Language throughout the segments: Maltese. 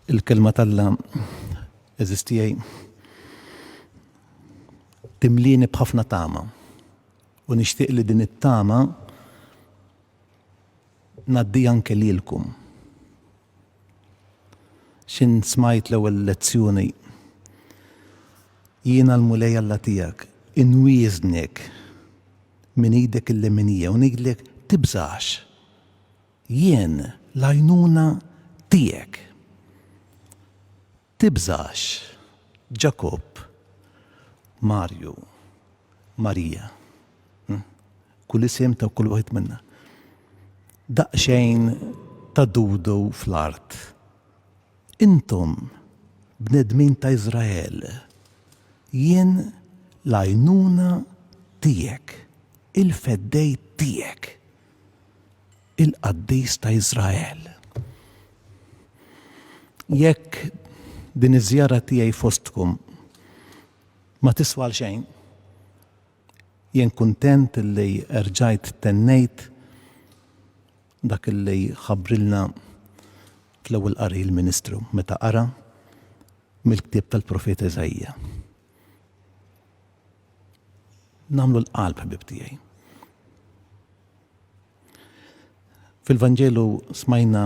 Il-kelma Alla eżis tiegħi timlieni b'ħafna tama u nixtieq li din it-tama ngħaddija anke lilkom. X'in smajt l-ewwel lezzjoni jiena l-mulej Alla tiegħek inwieznek minn idek il-leminija u ngħidlek tibżax jien l-għajnuna tiegħek. Tibżax Ġakob, Marju, Marija. Kull isem ta' kull waħed minna. Daqsxejn ta' dudu fl-art. Intom bnedmin ta' Izrael, jien l-għajnuna tiegħek, il-feddej tiegħek, il-qaddis ta' Izrael. Jekk din iż-żjara tiegħi fostkom ma tiswa xejn, jien kuntent li rġajt tennejt dak li ħabbrilna fl-ewwel qari l-Ministru meta qara mill-ktieb tal-Profeta Eżajja. Nagħmlu l-qalb ħbib tiegħi. Fil-Vanġelu smajna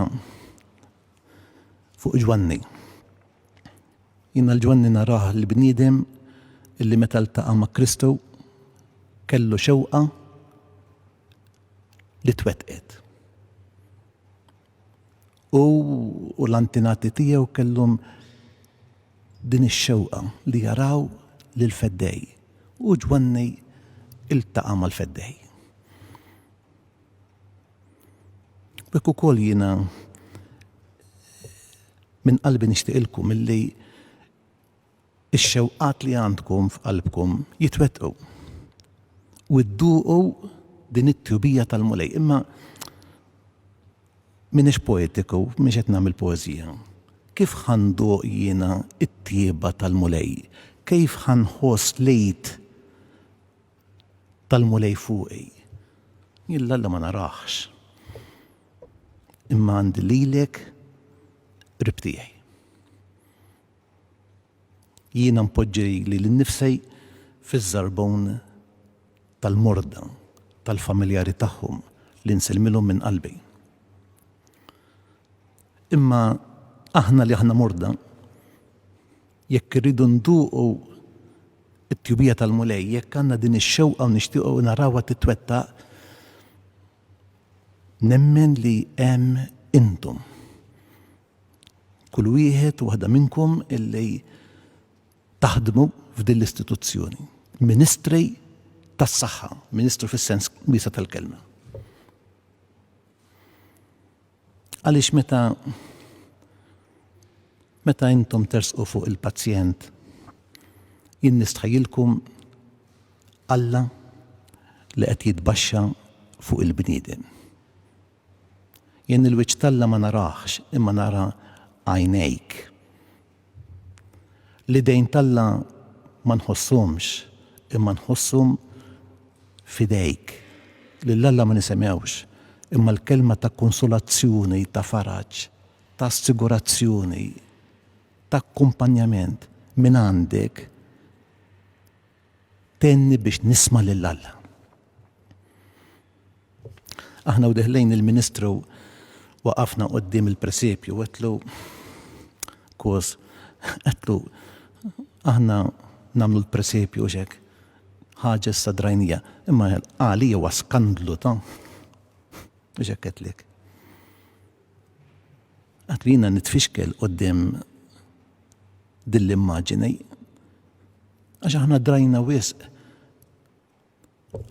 fuq Ġwanni. Jiena l-Ġwanni narah l-bniedem illi meta ltaqa' ma' Kristu kellu xewqa li twettqet. U l-antinati tiegħu kellhom din ix-xewqa li jaraw lill-feddej u Ġwanni iltaqa' mal-feddej. Bekk ukoll jiena minn qalbi nixtieqilkom illi ix-xewqat li għandkom f'qalbkom jitwettqu u dduqu din it-tjubija tal-mulej. Imma minix poetiku, mhix qed nagħmel poeżija. Kif ħanduq jiena it-tjieba tal-mulej? Kif ħanħoss lejt tal-mulej fuqi? Jien Alla ma naraħx. Imma għandi lilek qrib tiegħi. Jiena mpoġġi li l-nifsej fiż-żarbun tal-morda, tal-familjari tagħhom li nselmilhom minn qalbi. Imma aħna li aħna morda, jekk irridu nduqu it-tjubija tal-mulej, jekk għandna din ix-xewqa u nixtiequ narawha titwettaq, nemmen li hemm intom. Kull wieħed u waħda minnkom illi taħdmu f'din l-istituzzjoni. Ministri tas-saħħa, Ministru fis-sens wiesa tal-kelma. Għaliex meta intom tersqu fuq il-pazjent, jien nistħajjilkom Alla li qed jitbaxxa fuq il-bniedem. Jien il-wiċċ t'Alla ma naraħx, imma nara għajnejk. L-idejn t'Alla ma nħosshomx, imma nħosshom fidejk. Lil Alla ma nisemgħux, imma l-kelma ta' konsolazzjoni, ta' faraġġ, ta' assigurazzjoni, ta' akkumpanjament minn għandek tenni biex nisma' lil Alla. Aħna u deħlejn il-Ministru waqafna qoddim il-presepju u għetlu aħna namlu l-presepju xek ħaġa sadrajnija, imma għalija wa skandlu ta' xek għetlik. Għatlina nitfixkel qoddim dill-immaġini għax aħna drajna wisq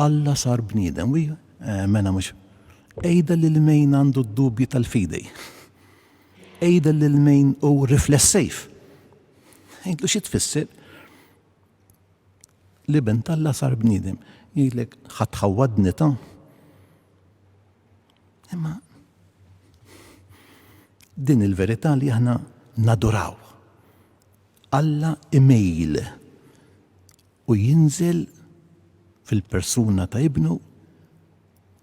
Alla sar bniedem u mena mux ejda l-mejn għandu d-dubji tal-fidej. Ejda l-mejn u riflessejf. Ejdu xie tfisser li bint Alla sar bniedem. Jgħidlek ħatħawadni ta' imma din il-verità li aħna naduraw. Alla imejl u jinżel fil-persuna ta' ibnu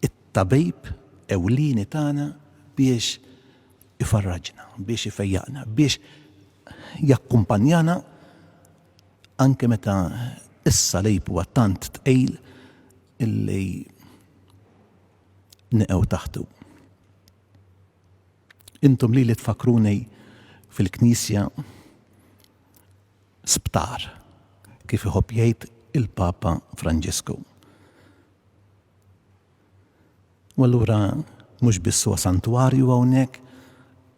it-tabib ewlieni tagħna biex ifarraġna, biex ifejjaqna, biex jakkumpanjana anke meta issa lejb huwa tant tqejl illi neqgħu taħtu. Intom li tfakruni fil-Knisja sptar kif iħobb jgħid il-Papa Franġisku. U allura mhux biss huwa santwarju hawnhekk,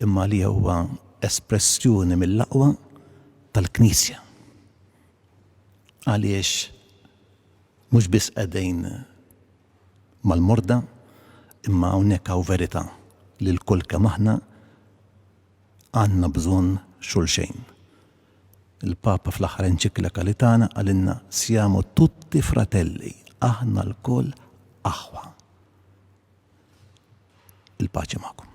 imma li huwa espressjoni mill-aqwa tal-Knisja. Għaliex mhux biss qegħdin mal-morda, imma hawnhekk hawn verità li l-kull kemm aħna għandna bżonn xulxejn. Il-Papa fl-aħħar enċiklika li tagħna għalilna siamo tutti fratelli, aħna l-koll aħwa. Il-paċi magħkom.